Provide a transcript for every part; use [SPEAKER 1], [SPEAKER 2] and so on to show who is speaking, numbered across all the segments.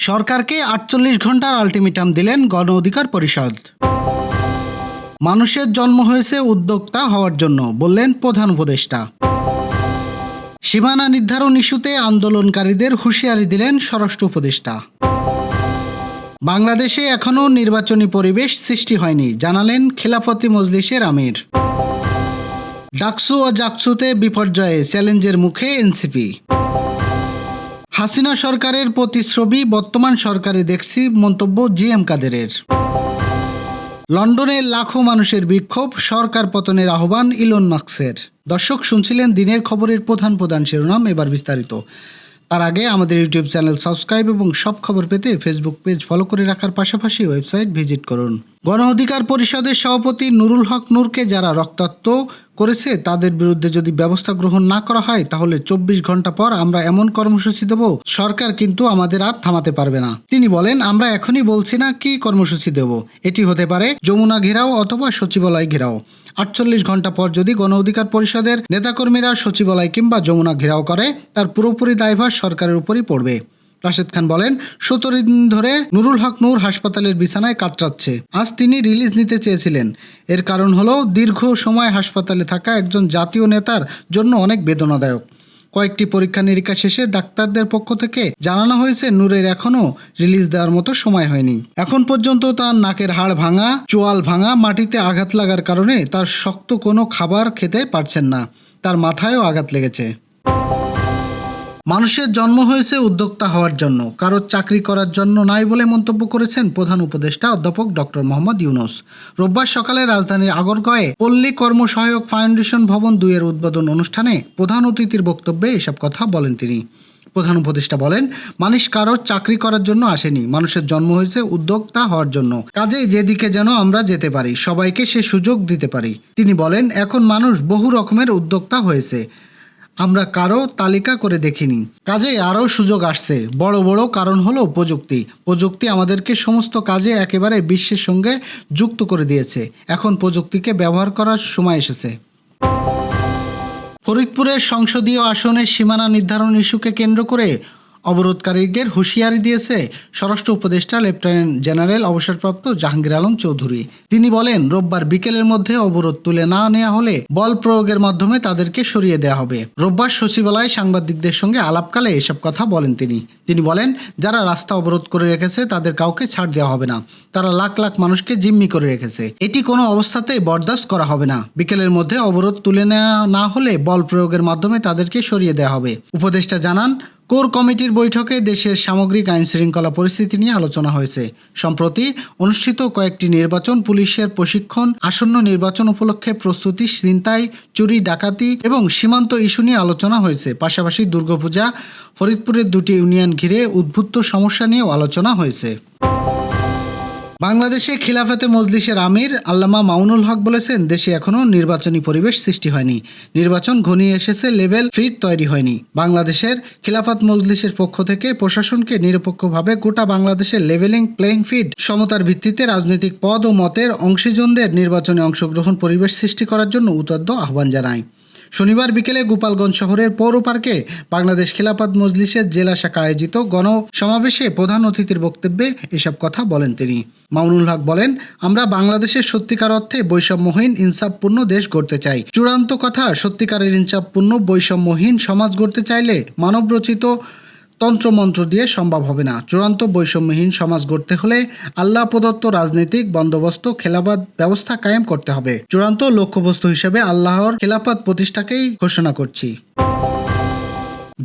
[SPEAKER 1] সরকারকে ৪৮ ঘন্টার আলটিমেটাম দিলেন গণ অধিকার পরিষদ। মানুষের জন্ম হয়েছে উদ্যোক্তা হওয়ার জন্য, বললেন প্রধান উপদেষ্টা। সীমানা নির্ধারণ ইস্যুতে আন্দোলনকারীদের হুঁশিয়ারি দিলেন স্বরাষ্ট্র উপদেষ্টা। বাংলাদেশে এখনও নির্বাচনী পরিবেশ সৃষ্টি হয়নি, জানালেন খিলাফতি মজলিসের আমির। ডাকসু ও জাকসুতে বিপর্যয়ে চ্যালেঞ্জের মুখে এনসিপি। হাসিনা সরকারের প্রতিশ্রুতি বর্তমান সরকারে দেখছি, মন্তব্য জিএম কাদেরের। লন্ডনে লাখো মানুষের বিক্ষোভ, সরকার পতনের আহ্বান ইলন মাস্কের। দর্শক, শুনছিলেন দিনের খবরের প্রধান শিরোনাম, এবার বিস্তারিত। তার আগে আমাদের ইউটিউব চ্যানেল সাবস্ক্রাইব এবং সব খবর পেতে ফেসবুক পেজ ফলো করে রাখার পাশাপাশি ওয়েবসাইট ভিজিট করুন। গণ অধিকার পরিষদের সভাপতি নুরুল হক নূরকে যারা রক্তাক্ত করেছে তাদের বিরুদ্ধে যদি ব্যবস্থা গ্রহণ না করা হয় তাহলে ২৪ ঘন্টা পর আমরা এমন কর্মসূচি দেব, সরকার কিন্তু আমাদের আর থামাতে পারবে না। তিনি বলেন, আমরা এখনই বলছি না কি কর্মসূচি দেব, এটি হতে পারে যমুনা ঘেরাও অথবা সচিবালয় ঘেরাও। ৪৮ ঘন্টা পর যদি গণ অধিকার পরিষদের নেতাকর্মীরা সচিবালয় কিংবা যমুনা ঘেরাও করে, তার পুরোপুরি দায়ভার সরকারের উপরই পড়বে। রাশেদ খান বলেন, ১৭ দিন ধরে নুরুল হক নূর হাসপাতালের বিছানায় কাতরাচ্ছে। আজ তিনি রিলিজ নিতে চেয়েছিলেন। এর কারণ হলো দীর্ঘ সময় হাসপাতালে থাকা একজন জাতীয় নেতার জন্য অনেক বেদনাদায়ক। কয়েকটি পরীক্ষা নিরীক্ষা শেষে ডাক্তারদের পক্ষ থেকে জানানো হয়েছে নূরের এখনও রিলিজ দেওয়ার মতো সময় হয়নি। এখন পর্যন্ত তার নাকের হাড় ভাঙা, চোয়াল ভাঙা, মাটিতে আঘাত লাগার কারণে তার শক্ত কোনো খাবার খেতে পারছেন না। তার মাথায়ও আঘাত লেগেছে। মানুষের জন্ম হয়েছে উদ্যোক্তা হওয়ার জন্য, কারো চাকরি করার জন্য নয় বলে মন্তব্য করেছেন প্রধান উপদেষ্টা অধ্যাপক ডক্টর মোহাম্মদ ইউনূস। রোববার সকালে রাজধানীর আগরগাঁওয়ে পল্লী কর্মসহায়ক ফাউন্ডেশন ভবন ২ এর উদ্বোধন অনুষ্ঠানে প্রধান অতিথির বক্তব্যে এসব কথা বলেন তিনি। প্রধান উপদেষ্টা বলেন, মানুষ কারোর চাকরি করার জন্য আসেনি, মানুষের জন্ম হয়েছে উদ্যোক্তা হওয়ার জন্য। কাজেই যেদিকে যেন আমরা যেতে পারি, সবাইকে সে সুযোগ দিতে পারি। তিনি বলেন, এখন মানুষ বহু রকমের উদ্যোক্তা হয়েছে, আমরা কারো তালিকা করে দেখিনি। কাজে আরও সুযোগ আসছে। বড় বড় কারণ হলো প্রযুক্তি আমাদেরকে সমস্ত কাজে একেবারে বিশ্বের সঙ্গে যুক্ত করে দিয়েছে। এখন প্রযুক্তিকে ব্যবহার করার সময় এসেছে। ফরিদপুরের সংসদীয় আসনের সীমানা নির্ধারণ ইস্যুকে কেন্দ্র করে অবরোধকারীদের হুঁশিয়ারি দিয়েছে স্বরাষ্ট্র উপদেষ্টা লেফটেন্যান্ট জেনারেল অবসরপ্রাপ্ত জাহাঙ্গীর আলম চৌধুরী। তিনি বলেন, রোববার বিকেলের মধ্যে অবরোধ তুলে না নেওয়া হলে বল প্রয়োগের মাধ্যমে তাদেরকে সরিয়ে দেওয়া হবে। রোববার সচিবালয়ে সাংবাদিকদের সঙ্গে আলাপকালে এসব কথা বলেন তিনি বলেন, যারা রাস্তা অবরোধ করে রেখেছে তাদের কাউকে ছাড় দেওয়া হবে না। তারা লাখ লাখ মানুষকে জিম্মি করে রেখেছে, এটি কোনো অবস্থাতেই বরদাস্ত করা হবে না। বিকেলের মধ্যে অবরোধ তুলে নেওয়া না হলে বল প্রয়োগের মাধ্যমে তাদেরকে সরিয়ে দেওয়া হবে। উপদেষ্টা জানান, কোর কমিটির বৈঠকে দেশের সামগ্রিক আইন শৃঙ্খলা পরিস্থিতি নিয়ে আলোচনা হয়েছে। সম্প্রতি অনুষ্ঠিত কয়েকটি নির্বাচন, পুলিশের প্রশিক্ষণ, আসন্ন নির্বাচন উপলক্ষে প্রস্তুতি, ছিনতাই, চুরি, ডাকাতি এবং সীমান্ত ইস্যু নিয়ে আলোচনা হয়েছে। পাশাপাশি দুর্গাপূজা, ফরিদপুরের ২টি ইউনিয়ন ঘিরে উদ্ভূত সমস্যা নিয়েও আলোচনা হয়েছে। বাংলাদেশে খিলাফতে মজলিসের আমির আল্লামা মামুনুল হক বলেছেন, দেশে এখনও নির্বাচনী পরিবেশ সৃষ্টি হয়নি, নির্বাচন ঘনিয়ে এসেছে, লেভেল ফিল্ড তৈরি হয়নি। বাংলাদেশের খিলাফত মজলিসের পক্ষ থেকে প্রশাসনকে নিরপেক্ষভাবে গোটা বাংলাদেশের লেভেলিং প্লেইং ফিল্ড, সমতার ভিত্তিতে রাজনৈতিক পদ ও মতের অংশীজনদের নির্বাচনে অংশগ্রহণ পরিবেশ সৃষ্টি করার জন্য উদাত্ত আহ্বান জানায়। শনিবার বিকেলে গোপালগঞ্জ শহরের পৌর পার্কে বাংলাদেশ খিলাফত মজলিসের জেলা শাখা আয়োজিত গণসমাবেশে প্রধান অতিথির বক্তব্যে এসব কথা বলেন তিনি। মামুনুল হক বলেন, আমরা বাংলাদেশের সত্যিকার অর্থে বৈষম্যহীন ইনসাফপূর্ণ দেশ গড়তে চাই। চূড়ান্ত কথা, সত্যিকারের ইনসাফপূর্ণ বৈষম্যহীন সমাজ গড়তে চাইলে মানবরচিত তন্ত্রমন্ত্র দিয়ে সম্ভব হবে না। চূড়ান্ত বৈষম্যহীন সমাজ গড়তে হলে আল্লাহ প্রদত্ত রাজনৈতিক বন্দোবস্ত, খেলাফত ব্যবস্থা কায়েম করতে হবে। চূড়ান্ত লক্ষ্যবস্তু হিসেবে আল্লাহর খেলাফত প্রতিষ্ঠাকেই ঘোষণা করছি।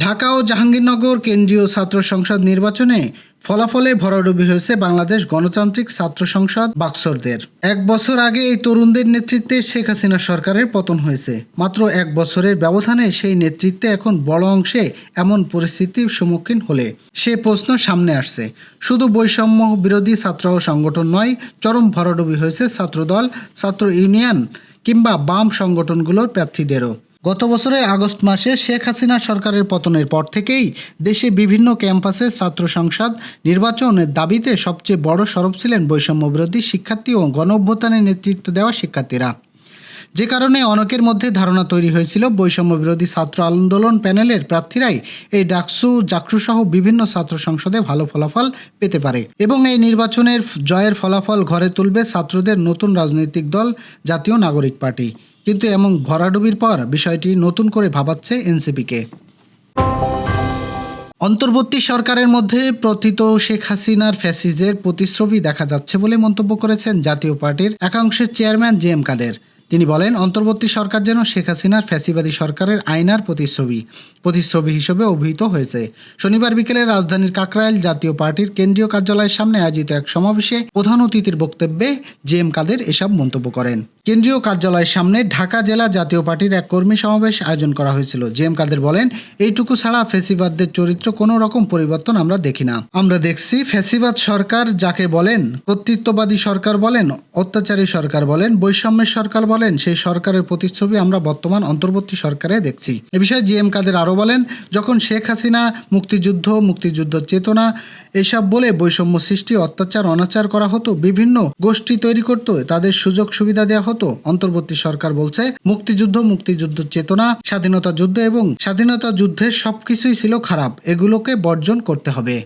[SPEAKER 1] ঢাকা ও জাহাঙ্গীরনগর কেন্দ্রীয় ছাত্র সংসদ নির্বাচনে ফলাফলে ভরাডুবি হয়েছে বাংলাদেশ গণতান্ত্রিক ছাত্র সংসদ বাকসরদের। ১ বছর আগে এই তরুণদের নেতৃত্বে শেখ হাসিনা সরকারের পতন হয়েছে। মাত্র ১ বছরের ব্যবধানে সেই নেতৃত্বে এখন বড় অংশে এমন পরিস্থিতির সম্মুখীন হলে সে প্রশ্ন সামনে আসছে। শুধু বৈষম্য বিরোধী ছাত্র সংগঠন নয়, চরম ভরাডুবি হয়েছে ছাত্রদল, ছাত্র ইউনিয়ন কিংবা বাম সংগঠনগুলোর প্রার্থীদেরও। গত বছরের আগস্ট মাসে শেখ হাসিনা সরকারের পতনের পর থেকেই দেশে বিভিন্ন ক্যাম্পাসে ছাত্র সংসদ নির্বাচনের দাবিতে সবচেয়ে বড় সরব ছিলেন বৈষম্য বিরোধী শিক্ষার্থী ও গণ অভ্যুত্থানে নেতৃত্ব দেওয়া শিক্ষার্থীরা। যে কারণে অনেকের মধ্যে ধারণা তৈরি হয়েছিল বৈষম্য বিরোধী ছাত্র আন্দোলন প্যানেলের প্রার্থীরাই এই ডাকসু জাকসু সহ বিভিন্ন ছাত্র সংসদে ভালো ফলাফল পেতে পারে এবং এই নির্বাচনের জয়ের ফলাফল ঘরে তুলবে ছাত্রদের নতুন রাজনৈতিক দল জাতীয় নাগরিক পার্টি। কিন্তু এমন ভরাডুবির পর বিষয়টি নতুন করে ভাবাচ্ছে এনসিপিকে। অন্তর্বর্তী সরকারের মধ্যে প্রথিত শেখ হাসিনার ফ্যাসিজের প্রতিচ্ছবি দেখা যাচ্ছে বলে মন্তব্য করেছেন জাতীয় পার্টির একাংশের চেয়ারম্যান জে.এম. কাদের। তিনি বলেন, অন্তর্বর্তী সরকার যেন শেখ হাসিনার ফ্যাসিবাদী সরকারের আয়নার প্রতিচ্ছবি হিসেবে অভিহিত হয়েছে। শনিবার বিকেলে রাজধানীর কাকরাইল জাতীয় পার্টির কেন্দ্রীয় কার্যালয়ের সামনে আয়োজিত এক সমাবেশে প্রধান অতিথির বক্তব্যে জে.এম. কাদের এসব মন্তব্য করেন। কেন্দ্রীয় কার্যালয়ের সামনে ঢাকা জেলা জাতীয় পার্টির এক কর্মী সমাবেশ আয়োজন করা হয়েছিল। জে.এম. কাদের বলেন, এইটুকু ছাড়া ফ্যাসিবাদদের চরিত্র কোনো রকম পরিবর্তন আমরা দেখি না। আমরা দেখছি ফ্যাসিবাদ সরকার যাকে বলেন, কর্তৃত্ববাদী সরকার বলেন, অত্যাচারী সরকার বলেন, বৈষম্যের সরকার বলেন, সেই সরকারের প্রতিচ্ছবি আমরা বর্তমান অন্তর্বর্তী সরকারে দেখছি। এ বিষয়ে জে.এম. কাদের আরও বলেন, যখন শেখ হাসিনা মুক্তিযুদ্ধ চেতনা এসব বলে বৈষম্য সৃষ্টি, অত্যাচার অনাচার করা হতো, বিভিন্ন গোষ্ঠী তৈরি করতো, তাদের সুযোগ সুবিধা দেওয়া হতো, অন্তর্বর্তী সরকার বলছে মুক্তিযুদ্ধ চেতনা, স্বাধীনতা যুদ্ধ এবং স্বাধীনতা যুদ্ধের সবকিছুই ছিল খারাপ, এগুলোকে বর্জন করতে হবে।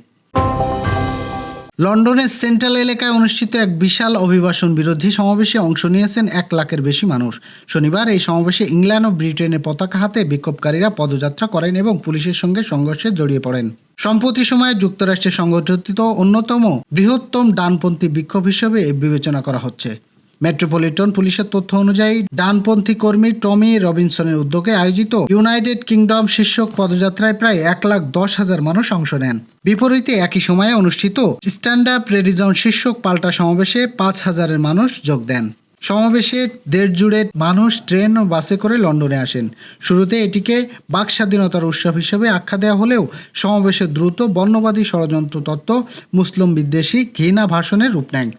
[SPEAKER 1] লন্ডনের সেন্ট্রাল এলাকায় অনুষ্ঠিত এক বিশাল অভিবাসন বিরোধী সমাবেশে অংশ নিয়েছেন 1 লাখের বেশি মানুষ। শনিবার এই সমাবেশে ইংল্যান্ড ও ব্রিটেনের পতাকা হাতে বিক্ষোভকারীরা পদযাত্রা করেন এবং পুলিশের সঙ্গে সংঘর্ষে জড়িয়ে পড়েন। সম্প্রতি সময়ে যুক্তরাষ্ট্রে সংগঠিত অন্যতম বৃহত্তম ডানপন্থী বিক্ষোভ হিসেবে বিবেচনা করা হচ্ছে। মেট্রোপলিটন পুলিশের তথ্য অনুযায়ী ডানপন্থী কর্মী টমি রবিনসনের উদ্যোগে আয়োজিত ইউনাইটেড কিংডম শীর্ষক পদযাত্রায় প্রায় 1,10,000 মানুষ অংশ নেন। বিপরীতে একই সময়ে অনুষ্ঠিত স্ট্যান্ড আপ রেডিজন শীর্ষক পাল্টা সমাবেশে 5,000 মানুষ যোগ দেন। সমাবেশে দেশ জুড়ে মানুষ ট্রেন ও বাসে করে লন্ডনে আসেন। শুরুতে এটিকে বাক স্বাধীনতার উৎসব হিসেবে আখ্যা দেওয়া হলেও সমাবেশে দ্রুত বর্ণবাদী ষড়যন্ত্র তত্ত্ব, মুসলিম বিদ্বেষী ঘৃণা ভাষণের রূপ নেয়।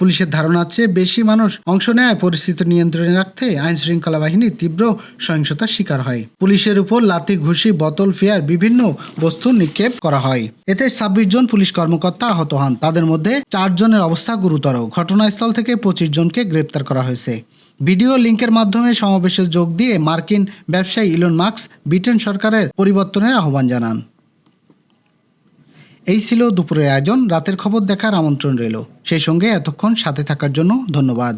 [SPEAKER 1] পুলিশের ধারণা আছে বেশি মানুষ অংশ নেয় পরিস্থিতি নিয়ন্ত্রণে রাখতে আইনশৃঙ্খলা বাহিনী তীব্র সহিংসতার শিকার হয়। পুলিশের উপর লাথি, ঘুষি, বোতল, ফেয়ার বিভিন্ন বস্তু নিক্ষেপ করা হয়। এতে 26 জন পুলিশ কর্মকর্তা আহত হন। তাদের মধ্যে 4 জনের অবস্থা গুরুতর। ঘটনাস্থল থেকে 25 জনকে গ্রেপ্তার করা হয়েছে। ভিডিও লিঙ্কের মাধ্যমে সমাবেশে যোগ দিয়ে মার্কিন ব্যবসায়ী ইলন মাস্ক ব্রিটেন সরকারের পরিবর্তনের আহ্বান জানান। এই ছিল দুপুরের আয়োজন। রাতের খবর দেখার আমন্ত্রণ রইল। সেই সঙ্গে এতক্ষণ সাথে থাকার জন্য ধন্যবাদ।